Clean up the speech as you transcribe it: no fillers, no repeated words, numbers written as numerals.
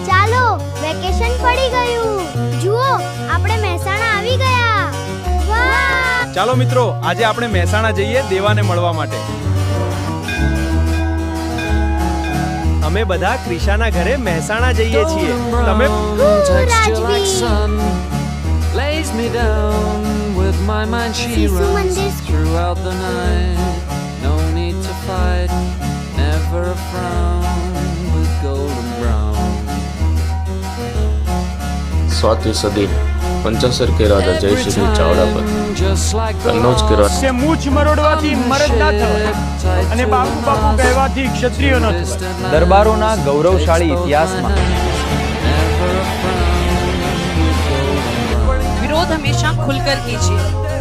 ચાલો, વેકેશન પડી ગયું. જુઓ, આપણે મહેસાણા આવી ગયા. વાહ! ચાલો મિત્રો, આજે આપણે મહેસાણા જઈએ દેવાને મળવા માટે. અમે બધા ક્રિશાના ઘરે મહેસાણા જઈએ છીએ. તમે lays me down with my mind she શિશુ runs મંદિર. throughout the night. No need to fight, never a frown with golden brown. 7वीं सदी पंचासर के राजा जयश्री चावड़ा पर कन्नौज के राजा કે મૂછ મરોડવાથી મરદ ના થવાય અને બાપુ બાપુ કહેવાથી ક્ષત્રિય ન થવાય. દરબારોના ગૌરવશાળી ઇતિહાસમાં never a frown with golden brown. विरोध हमेशा खुलकर कीजिए.